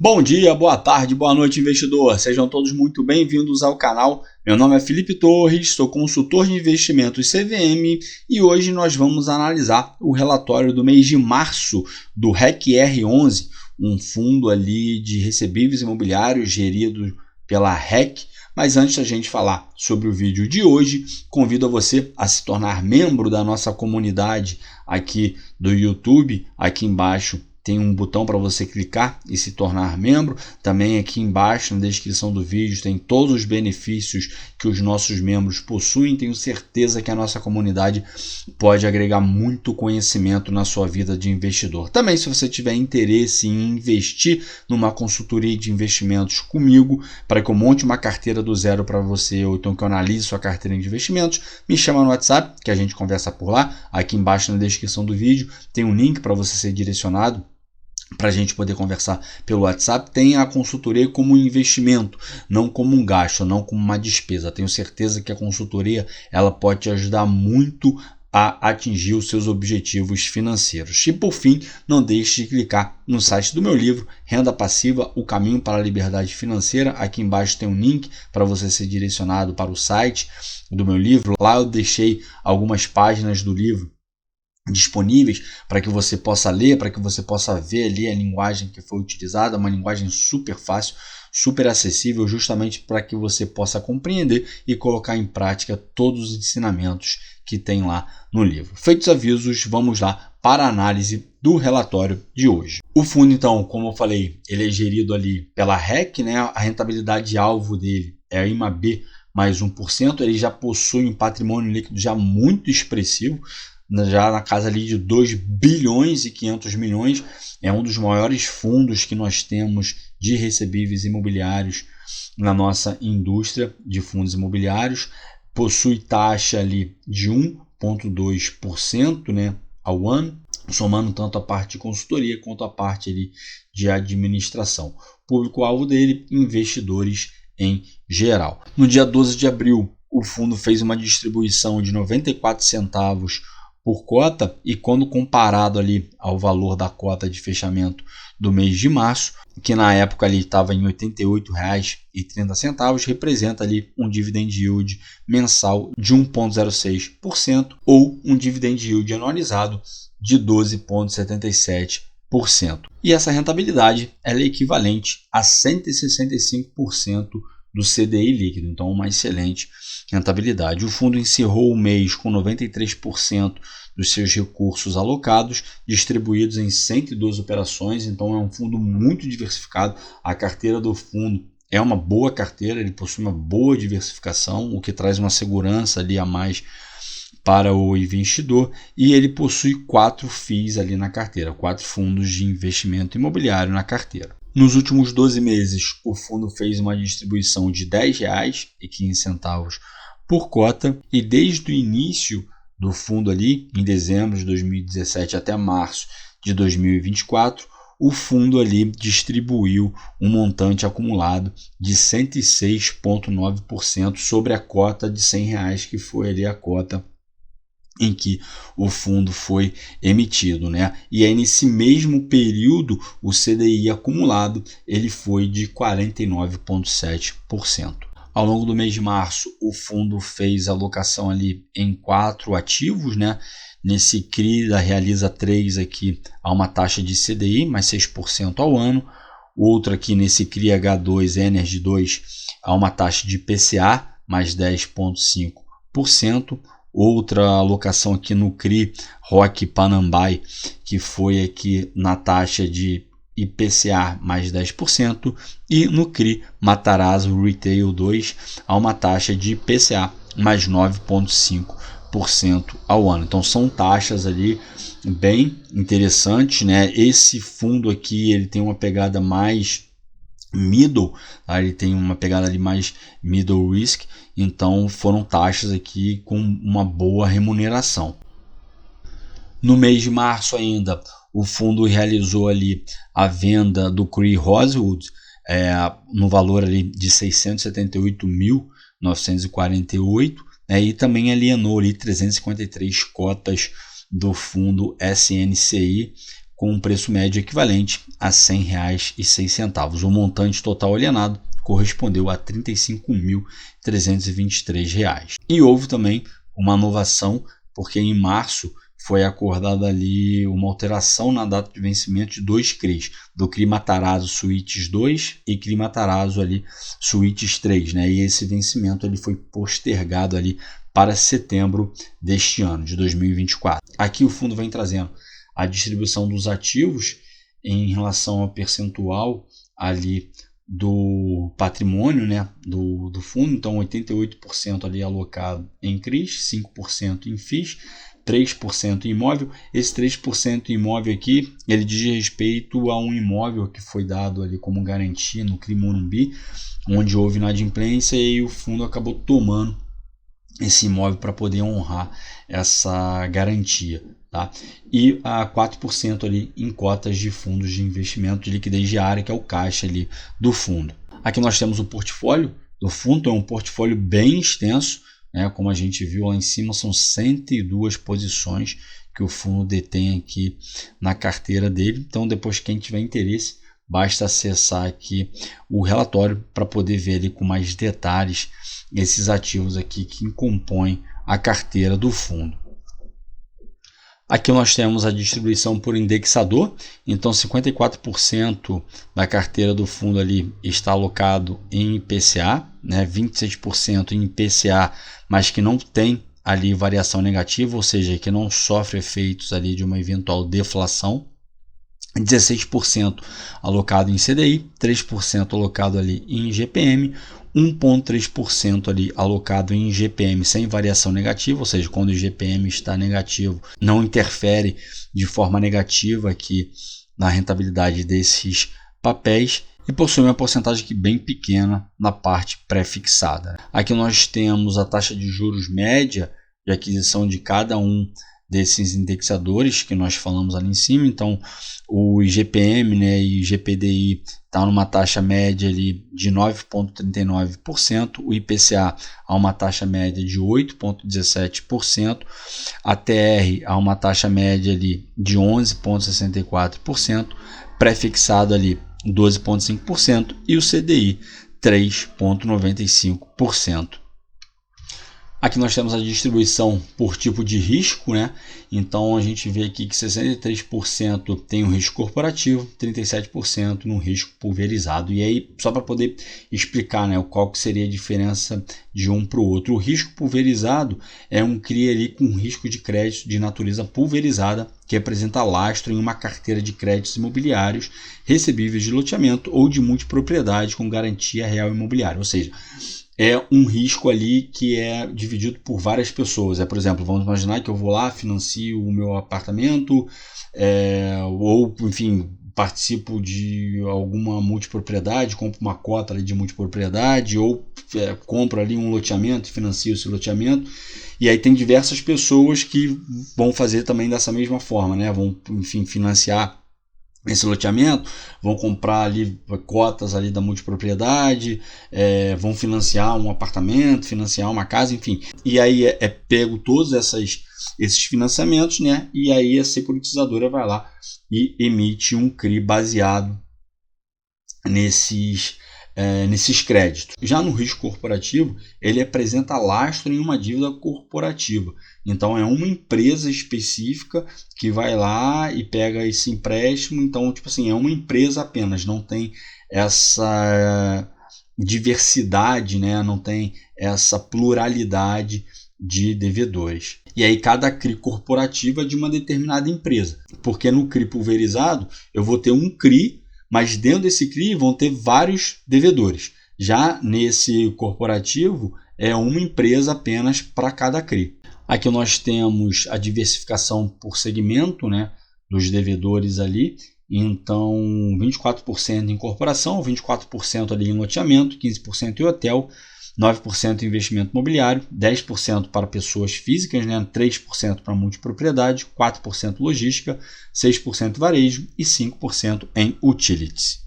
Bom dia, boa tarde, boa noite, investidor. Sejam todos muito bem-vindos ao canal. Meu nome é Felipe Torres, sou consultor de investimentos CVM e hoje nós vamos analisar o relatório do mês de março do REC-R11, um fundo ali de recebíveis imobiliários gerido pela REC. Mas antes da gente falar sobre o vídeo de hoje, convido a você a se tornar membro da nossa comunidade aqui do YouTube. Aqui embaixo tem um botão para você clicar e se tornar membro. Também aqui embaixo na descrição do vídeo tem todos os benefícios que os nossos membros possuem. Tenho certeza que a nossa comunidade pode agregar muito conhecimento na sua vida de investidor. Também, se você tiver interesse em investir numa consultoria de investimentos comigo, para que eu monte uma carteira do zero para você, ou então que eu analise sua carteira de investimentos, me chama no WhatsApp que a gente conversa por lá. Aqui embaixo na descrição do vídeo tem um link para você ser direcionado para a gente poder conversar pelo WhatsApp. Tem a consultoria como um investimento, não como um gasto, não como uma despesa. Tenho certeza que a consultoria ela pode te ajudar muito a atingir os seus objetivos financeiros. E por fim, não deixe de clicar no site do meu livro, Renda Passiva, O Caminho para a Liberdade Financeira. Aqui embaixo tem um link para você ser direcionado para o site do meu livro. Lá eu deixei algumas páginas do livro disponíveis para que você possa ler, para que você possa ver ali a linguagem que foi utilizada, uma linguagem super fácil, super acessível, justamente para que você possa compreender e colocar em prática todos os ensinamentos que tem lá no livro. Feitos avisos, vamos lá para a análise do relatório de hoje. O fundo, então, como eu falei, ele é gerido ali pela REC, né? A rentabilidade alvo dele é a IMAB mais 1%, ele já possui um patrimônio líquido já muito expressivo, já na casa ali de 2 bilhões e 500 milhões, é um dos maiores fundos que nós temos de recebíveis imobiliários na nossa indústria de fundos imobiliários, possui taxa ali de 1,2%, né, ao ano, somando tanto a parte de consultoria quanto a parte ali de administração. O público-alvo dele, investidores em geral. No dia 12 de abril, o fundo fez uma distribuição de 94 centavos por cota, e quando comparado ali ao valor da cota de fechamento do mês de março, que na época ali estava em R$ 88,30, representa ali um dividend yield mensal de 1,06% ou um dividend yield anualizado de 12,77%. E essa rentabilidade ela é equivalente a 165% do CDI líquido, então uma excelente rentabilidade. O fundo encerrou o mês com 93% dos seus recursos alocados, distribuídos em 112 operações, então é um fundo muito diversificado. A carteira do fundo é uma boa carteira, ele possui uma boa diversificação, o que traz uma segurança ali a mais para o investidor, e ele possui 4 FIIs ali na carteira, 4 fundos de investimento imobiliário na carteira. Nos últimos 12 meses, o fundo fez uma distribuição de R$ 10,15 por cota, e desde o início do fundo ali, em dezembro de 2017 até março de 2024, o fundo ali distribuiu um montante acumulado de 106,9% sobre a cota de R$ 100, que foi ali a cota em que o fundo foi emitido, né? E aí nesse mesmo período o CDI acumulado ele foi de 49,7%. Ao longo do mês de março o fundo fez alocação ali em 4 ativos, né? Nesse CRI realiza 3 aqui a uma taxa de CDI mais 6% ao ano, outro aqui nesse CRI H2 Energy 2 a uma taxa de PCA mais 10,5%. Outra alocação aqui no CRI Rock Panambai, que foi aqui na taxa de IPCA mais 10%, e no CRI Matarazzo Retail 2 a uma taxa de IPCA mais 9,5% ao ano. Então são taxas ali bem interessantes, né? Esse fundo aqui ele tem uma pegada mais middle, tá? Ele tem uma pegada ali mais middle risk, então foram taxas aqui com uma boa remuneração. No mês de março ainda, o fundo realizou ali a venda do CRI Rosewood no valor ali de 678.948, e também alienou ali 353 cotas do fundo SNCI com um preço médio equivalente a R$ 100,06. O montante total alienado correspondeu a R$ 35.323. E houve também uma inovação, porque em março foi acordada ali uma alteração na data de vencimento de 2 CRIs, do CRI Matarazzo Suítes 2 e CRI Matarazzo ali Suítes 3, né? E esse vencimento ele foi postergado ali para setembro deste ano, de 2024. Aqui o fundo vem trazendo a distribuição dos ativos em relação ao percentual ali do patrimônio, né, do fundo. Então 88% ali alocado em CRIs, 5% em FIIs, 3% em imóvel. Esse 3% em imóvel aqui, ele diz respeito a um imóvel que foi dado ali como garantia no CRI Morumbi, onde houve inadimplência e o fundo acabou tomando esse imóvel para poder honrar essa garantia. Tá? E a 4% ali em cotas de fundos de investimento de liquidez diária, que é o caixa ali do fundo. Aqui nós temos o portfólio do fundo, é um portfólio bem extenso, né? Como a gente viu lá em cima, são 102 posições que o fundo detém aqui na carteira dele. Então, depois quem tiver interesse, basta acessar aqui o relatório para poder ver ali com mais detalhes esses ativos aqui que compõem a carteira do fundo. Aqui nós temos a distribuição por indexador, então 54% da carteira do fundo ali está alocado em IPCA, né? 26% em IPCA, mas que não tem ali variação negativa, ou seja, que não sofre efeitos ali de uma eventual deflação. 16% alocado em CDI, 3% alocado ali em GPM, 1,3% ali alocado em GPM sem variação negativa, ou seja, quando o GPM está negativo, não interfere de forma negativa aqui na rentabilidade desses papéis, e possui uma porcentagem aqui bem pequena na parte pré-fixada. Aqui nós temos a taxa de juros média de aquisição de cada um desses indexadores que nós falamos ali em cima. Então o IGPM, né, e GPDI está numa taxa média ali de 9,39%, o IPCA a uma taxa média de 8,17%, a TR a uma taxa média ali de 11,64%, pré-fixado ali 12,5% e o CDI 3,95%. Aqui nós temos a distribuição por tipo de risco, né? Então a gente vê aqui que 63% tem o risco corporativo, 37% no risco pulverizado. E aí, só para poder explicar, né, qual que seria a diferença de um para o outro. O risco pulverizado é um CRI ali com risco de crédito de natureza pulverizada, que apresenta lastro em uma carteira de créditos imobiliários recebíveis de loteamento ou de multipropriedade com garantia real imobiliária. Ou seja, é um risco ali que é dividido por várias pessoas. Por exemplo, vamos imaginar que eu vou lá, financio o meu apartamento, ou enfim, participo de alguma multipropriedade, compro uma cota ali de multipropriedade, ou compro ali um loteamento e financio esse loteamento. E aí tem diversas pessoas que vão fazer também dessa mesma forma, né? Vão, enfim, financiar esse loteamento, vão comprar ali cotas ali da multipropriedade, vão financiar um apartamento, financiar uma casa, enfim. E aí é pego todos esses financiamentos, né? E aí a securitizadora vai lá e emite um CRI baseado nesses créditos. Já no risco corporativo, ele apresenta lastro em uma dívida corporativa. Então é uma empresa específica que vai lá e pega esse empréstimo. Então, tipo assim, é uma empresa apenas, não tem essa diversidade, né? Não tem essa pluralidade de devedores. E aí cada CRI corporativo é de uma determinada empresa. Porque no CRI pulverizado, eu vou ter um CRI, mas dentro desse CRI vão ter vários devedores. Já nesse corporativo, é uma empresa apenas para cada CRI. Aqui nós temos a diversificação por segmento, né, dos devedores ali. Então, 24% em corporação, 24% ali em loteamento, 15% em hotel, 9% em investimento imobiliário, 10% para pessoas físicas, né? 3% para multipropriedade, 4% logística, 6% varejo e 5% em utilities.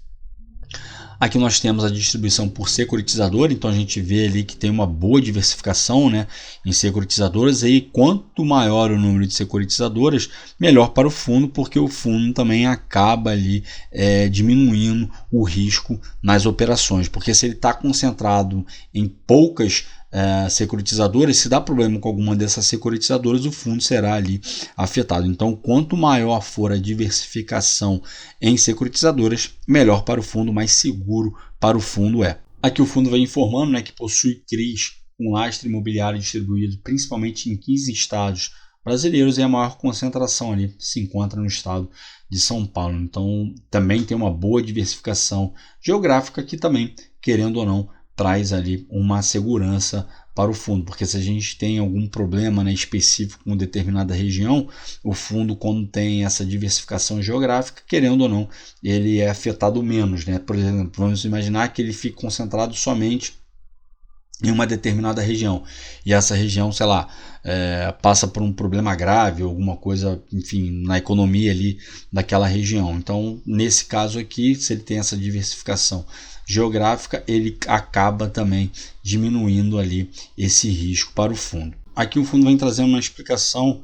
Aqui nós temos a distribuição por securitizador, então a gente vê ali que tem uma boa diversificação, né, em securitizadoras, e quanto maior o número de securitizadoras, melhor para o fundo, porque o fundo também acaba ali diminuindo o risco nas operações, porque se ele está concentrado em poucas securitizadoras, se dá problema com alguma dessas securitizadoras, o fundo será ali afetado. Então, quanto maior for a diversificação em securitizadoras, melhor para o fundo, mais seguro para o fundo é. Aqui o fundo vem informando, né, que possui CRIs com lastro imobiliário distribuído principalmente em 15 estados brasileiros, e a maior concentração ali se encontra no estado de São Paulo. Então, também tem uma boa diversificação geográfica que também, querendo ou não, traz ali uma segurança para o fundo, porque se a gente tem algum problema, né, específico com determinada região, o fundo, quando tem essa diversificação geográfica, querendo ou não, ele é afetado menos, né? Por exemplo, vamos imaginar que ele fique concentrado somente em uma determinada região, e essa região, sei lá, passa por um problema grave, alguma coisa, enfim, na economia ali daquela região. Então, nesse caso aqui, se ele tem essa diversificação geográfica, ele acaba também diminuindo ali esse risco para o fundo. Aqui o fundo vem trazendo uma explicação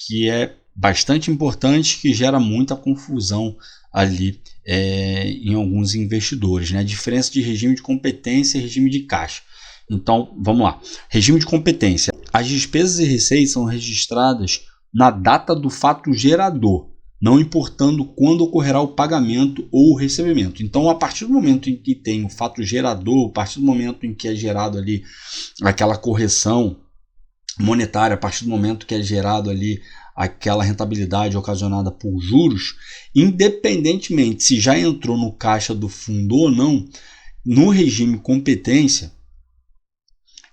que é bastante importante, que gera muita confusão ali em alguns investidores, né? A diferença de regime de competência e regime de caixa. Então, vamos lá. Regime de competência. As despesas e receitas são registradas na data do fato gerador, não importando quando ocorrerá o pagamento ou o recebimento. Então, a partir do momento em que tem o fato gerador, a partir do momento em que é gerado ali aquela correção monetária, a partir do momento que é gerado ali aquela rentabilidade ocasionada por juros, independentemente se já entrou no caixa do fundo ou não, no regime competência,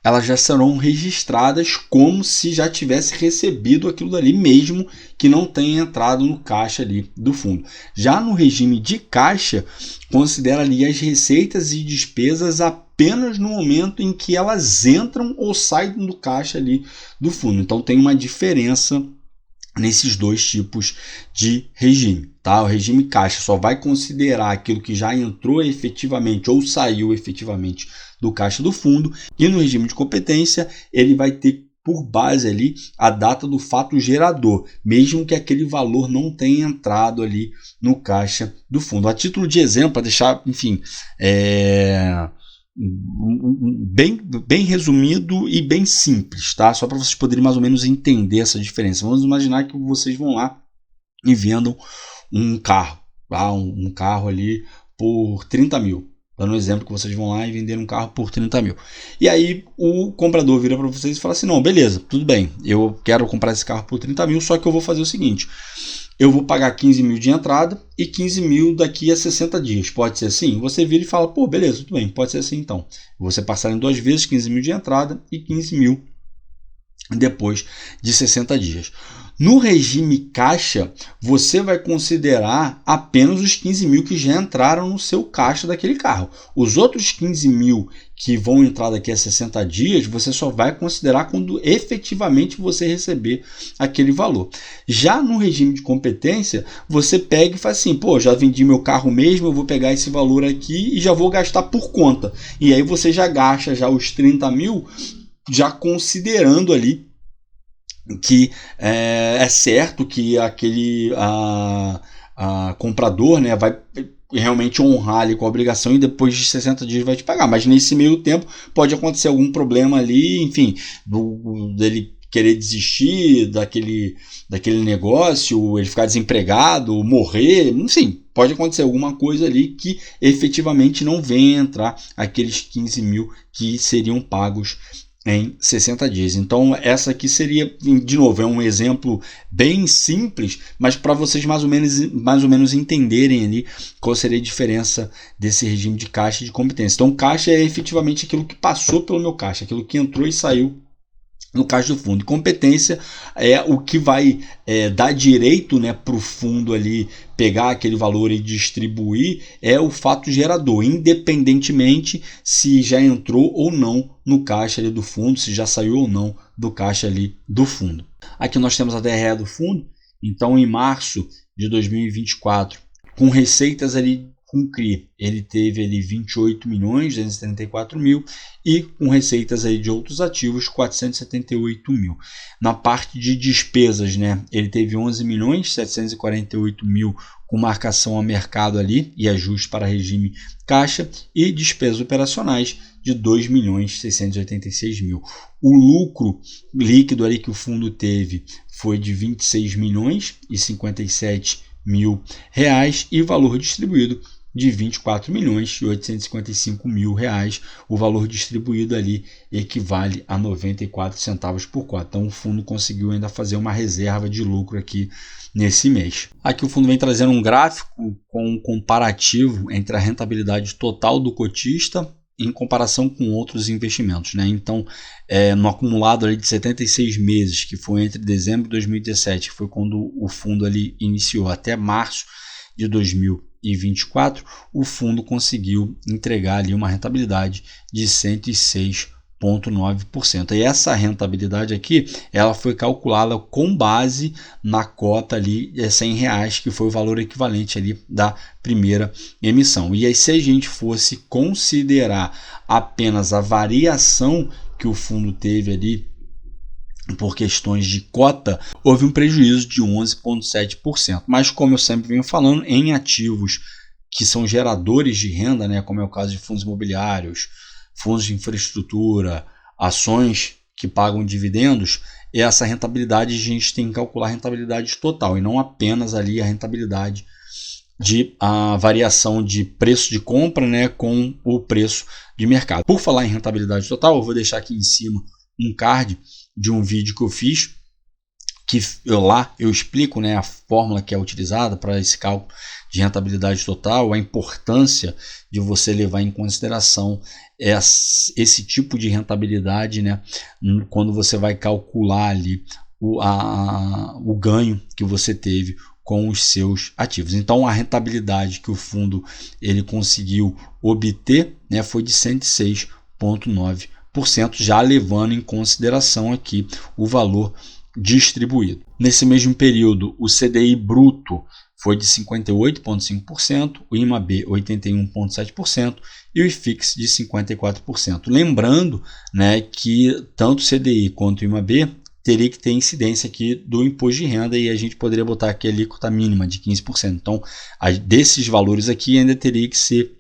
elas já serão registradas como se já tivesse recebido aquilo dali, mesmo que não tenha entrado no caixa ali do fundo. Já no regime de caixa, considera ali as receitas e despesas apenas no momento em que elas entram ou saem do caixa ali do fundo. Então tem uma diferença nesses dois tipos de regime, tá? O regime caixa só vai considerar aquilo que já entrou efetivamente ou saiu efetivamente do caixa do fundo, e no regime de competência ele vai ter por base ali a data do fato gerador, mesmo que aquele valor não tenha entrado ali no caixa do fundo. A título de exemplo, para deixar, enfim, bem resumido e bem simples, tá? Só para vocês poderem mais ou menos entender essa diferença. Vamos imaginar que vocês vão lá e vendam um carro, tá? Um carro ali por 30 mil. Dando um exemplo que vocês vão lá e vender um carro por 30 mil. E aí o comprador vira para vocês e fala assim, não, beleza, tudo bem, eu quero comprar esse carro por 30 mil, só que eu vou fazer o seguinte, eu vou pagar 15 mil de entrada e 15 mil daqui a 60 dias. Pode ser assim? Você vira e fala, pô, beleza, tudo bem, pode ser assim então. Você passar em 2 vezes 15 mil de entrada e 15 mil depois de 60 dias. No regime caixa, você vai considerar apenas os 15 mil que já entraram no seu caixa daquele carro. Os outros 15 mil que vão entrar daqui a 60 dias, você só vai considerar quando efetivamente você receber aquele valor. Já no regime de competência, você pega e faz assim, pô, já vendi meu carro mesmo, eu vou pegar esse valor aqui e já vou gastar por conta. E aí você já gasta já os 30 mil, já considerando ali que é certo que aquele comprador, né, vai realmente honrar ali com a obrigação e depois de 60 dias vai te pagar. Mas nesse meio tempo pode acontecer algum problema ali, enfim, dele querer desistir daquele negócio, ele ficar desempregado, morrer, enfim, pode acontecer alguma coisa ali que efetivamente não venha entrar aqueles 15 mil que seriam pagos em 60 dias. Então essa aqui seria, de novo, é um exemplo bem simples, mas para vocês mais ou menos entenderem ali qual seria a diferença desse regime de caixa e de competência. Então caixa é efetivamente aquilo que passou pelo meu caixa, aquilo que entrou e saiu no caixa do fundo. Competência é o que vai dar direito, né, para o fundo ali pegar aquele valor e distribuir, é o fato gerador, independentemente se já entrou ou não no caixa ali do fundo, se já saiu ou não do caixa ali do fundo. Aqui nós temos a DRE do fundo. Então, em março de 2024, com receitas ali com CRI ele teve ali 28.234.000 e com receitas aí de outros ativos 478.000. Na parte de despesas, né, ele teve 11.748.000 com marcação a mercado ali e ajuste para regime caixa e despesas operacionais de 2.686.000. O lucro líquido ali que o fundo teve foi de 26.057.000 reais e valor distribuído de 24.855.000 reais. O valor distribuído ali equivale a 94 centavos por cota. Então o fundo conseguiu ainda fazer uma reserva de lucro aqui nesse mês. Aqui o fundo vem trazendo um gráfico com um comparativo entre a rentabilidade total do cotista em comparação com outros investimentos, né? Então, no acumulado ali de 76 meses, que foi entre dezembro de 2017, que foi quando o fundo ali iniciou, até março de 2024, o fundo conseguiu entregar ali uma rentabilidade de 106,9%. E essa rentabilidade aqui, ela foi calculada com base na cota ali de R$100, que foi o valor equivalente ali da primeira emissão. E aí, se a gente fosse considerar apenas a variação que o fundo teve ali por questões de cota, houve um prejuízo de 11,7%. Mas como eu sempre venho falando, em ativos que são geradores de renda, né, como é o caso de fundos imobiliários, fundos de infraestrutura, ações que pagam dividendos, essa rentabilidade a gente tem que calcular a rentabilidade total e não apenas ali a rentabilidade de a variação de preço de compra, né, com o preço de mercado. Por falar em rentabilidade total, eu vou deixar aqui em cima um card de um vídeo que eu fiz, que eu explico, né, a fórmula que é utilizada para esse cálculo de rentabilidade total, a importância de você levar em consideração esse tipo de rentabilidade, né, quando você vai calcular ali o ganho que você teve com os seus ativos. Então a rentabilidade que o fundo ele conseguiu obter, né, foi de 106,9%, já levando em consideração aqui o valor distribuído. Nesse mesmo período, o CDI bruto foi de 58,5%, o IMAB 81,7% e o IFIX de 54%. Lembrando, né, que tanto o CDI quanto o IMAB teria que ter incidência aqui do imposto de renda e a gente poderia botar aqui a alíquota mínima de 15%. Então, desses valores aqui ainda teria que ser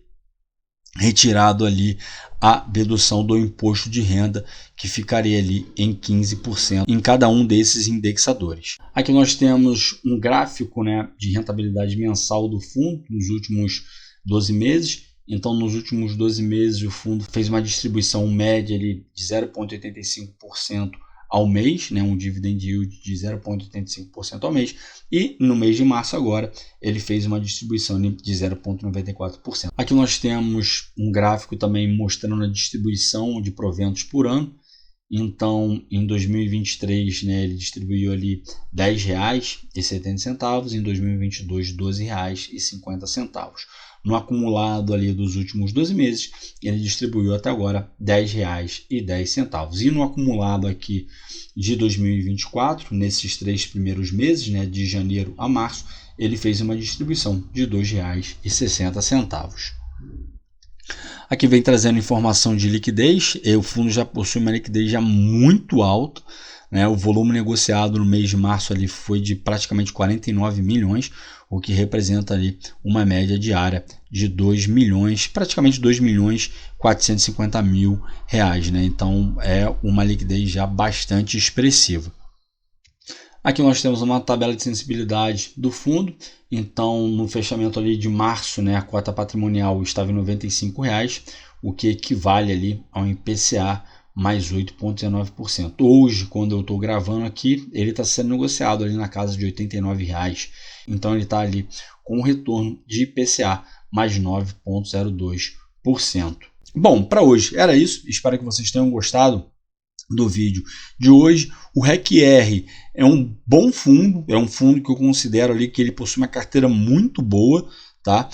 retirado ali a dedução do imposto de renda, que ficaria ali em 15% em cada um desses indexadores. Aqui nós temos um gráfico, né, de rentabilidade mensal do fundo nos últimos 12 meses. Então, nos últimos 12 meses, o fundo fez uma distribuição média ali de 0,85% ao mês, né, um dividend yield de 0,85% ao mês, e no mês de março agora ele fez uma distribuição de 0,94%. Aqui nós temos um gráfico também mostrando a distribuição de proventos por ano. Então, em 2023, né, ele distribuiu ali R$ 10,70, em 2022 R$ 12,50. No acumulado ali dos últimos 12 meses, ele distribuiu até agora R$ 10,10. E no acumulado aqui de 2024, nesses 3 primeiros meses, né, de janeiro a março, ele fez uma distribuição de R$ 2,60. Aqui vem trazendo informação de liquidez. O fundo já possui uma liquidez já muito alta, né? O volume negociado no mês de março ali foi de praticamente 49 milhões, o que representa ali uma média diária de 2 milhões, praticamente 2.450.000 reais, né? Então é uma liquidez já bastante expressiva. Aqui nós temos uma tabela de sensibilidade do fundo. Então, no fechamento ali de março, né, a cota patrimonial estava em R$ 95,00, o que equivale ali ao IPCA mais 8,19%. Hoje, quando eu estou gravando aqui, ele está sendo negociado ali na casa de R$ 89,00. Então, ele está ali com um retorno de IPCA mais 9,02%. Bom, para hoje era isso. Espero que vocês tenham gostado do vídeo de hoje. O REC-R é um bom fundo, é um fundo que eu considero ali que ele possui uma carteira muito boa, tá?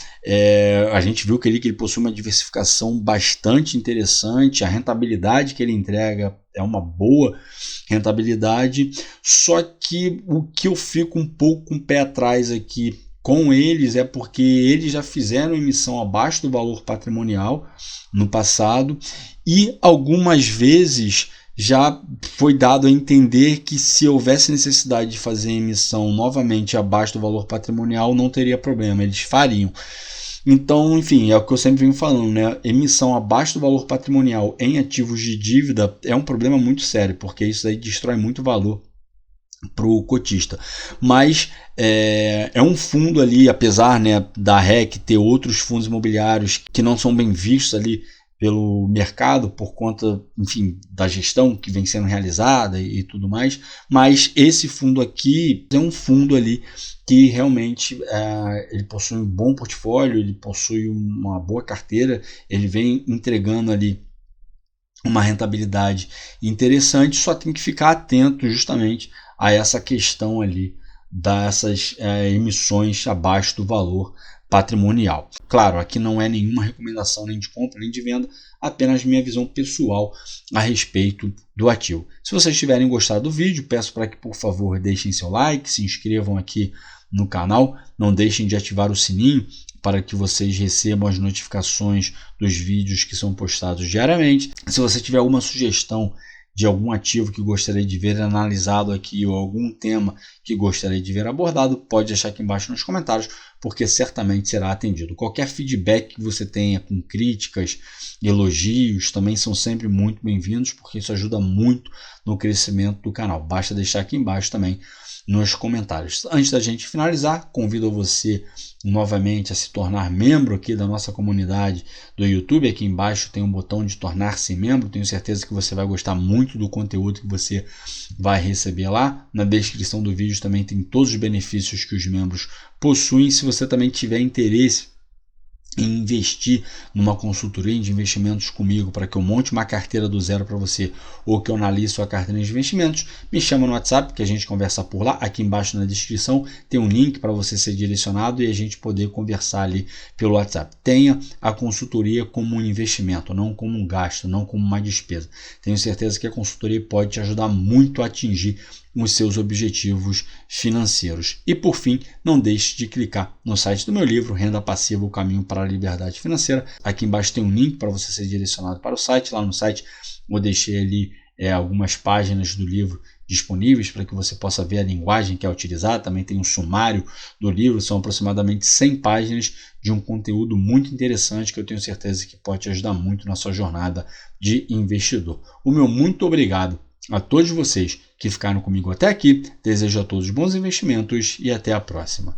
A gente viu que ele possui uma diversificação bastante interessante, a rentabilidade que ele entrega é uma boa rentabilidade, só que o que eu fico um pouco com o pé atrás aqui com eles é porque eles já fizeram emissão abaixo do valor patrimonial no passado e algumas vezes já foi dado a entender que se houvesse necessidade de fazer emissão novamente abaixo do valor patrimonial não teria problema, eles fariam. Então, enfim, é o que eu sempre venho falando, né? Emissão abaixo do valor patrimonial em ativos de dívida é um problema muito sério, porque isso aí destrói muito valor para o cotista. Mas é um fundo ali, apesar, né, da REC ter outros fundos imobiliários que não são bem vistos ali pelo mercado por conta, enfim, da gestão que vem sendo realizada e tudo mais, mas esse fundo aqui é um fundo ali que realmente ele possui um bom portfólio, ele possui uma boa carteira, ele vem entregando ali uma rentabilidade interessante, só tem que ficar atento justamente a essa questão ali dessas emissões abaixo do valor patrimonial. Claro, aqui não é nenhuma recomendação nem de compra nem de venda, apenas minha visão pessoal a respeito do ativo. Se vocês tiverem gostado do vídeo, peço para que por favor deixem seu like, se inscrevam aqui no canal, não deixem de ativar o sininho para que vocês recebam as notificações dos vídeos que são postados diariamente. Se você tiver alguma sugestão de algum ativo que gostaria de ver analisado aqui ou algum tema que gostaria de ver abordado, pode deixar aqui embaixo nos comentários, porque certamente será atendido. Qualquer feedback que você tenha com críticas, elogios, também são sempre muito bem-vindos, porque isso ajuda muito no crescimento do canal. Basta deixar aqui embaixo também nos comentários. Antes da gente finalizar, convido você novamente a se tornar membro aqui da nossa comunidade do YouTube. Aqui embaixo tem um botão de tornar-se membro. Tenho certeza que você vai gostar muito do conteúdo que você vai receber lá. Na descrição do vídeo também tem todos os benefícios que os membros possuem. Se você também tiver interesse em investir numa consultoria de investimentos comigo para que eu monte uma carteira do zero para você ou que eu analise sua carteira de investimentos, me chama no WhatsApp que a gente conversa por lá. Aqui embaixo na descrição tem um link para você ser direcionado e a gente poder conversar ali pelo WhatsApp. Tenha a consultoria como um investimento, não como um gasto, não como uma despesa. Tenho certeza que a consultoria pode te ajudar muito a atingir os seus objetivos financeiros. E por fim, não deixe de clicar no site do meu livro Renda Passiva, o caminho para a liberdade financeira. Aqui embaixo tem um link para você ser direcionado para o site. Lá no site eu deixei ali algumas páginas do livro disponíveis para que você possa ver a linguagem que é utilizada. Também tem um sumário do livro, são aproximadamente 100 páginas de um conteúdo muito interessante que eu tenho certeza que pode te ajudar muito na sua jornada de investidor. O meu muito obrigado a todos vocês que ficaram comigo até aqui. Desejo a todos bons investimentos e até a próxima.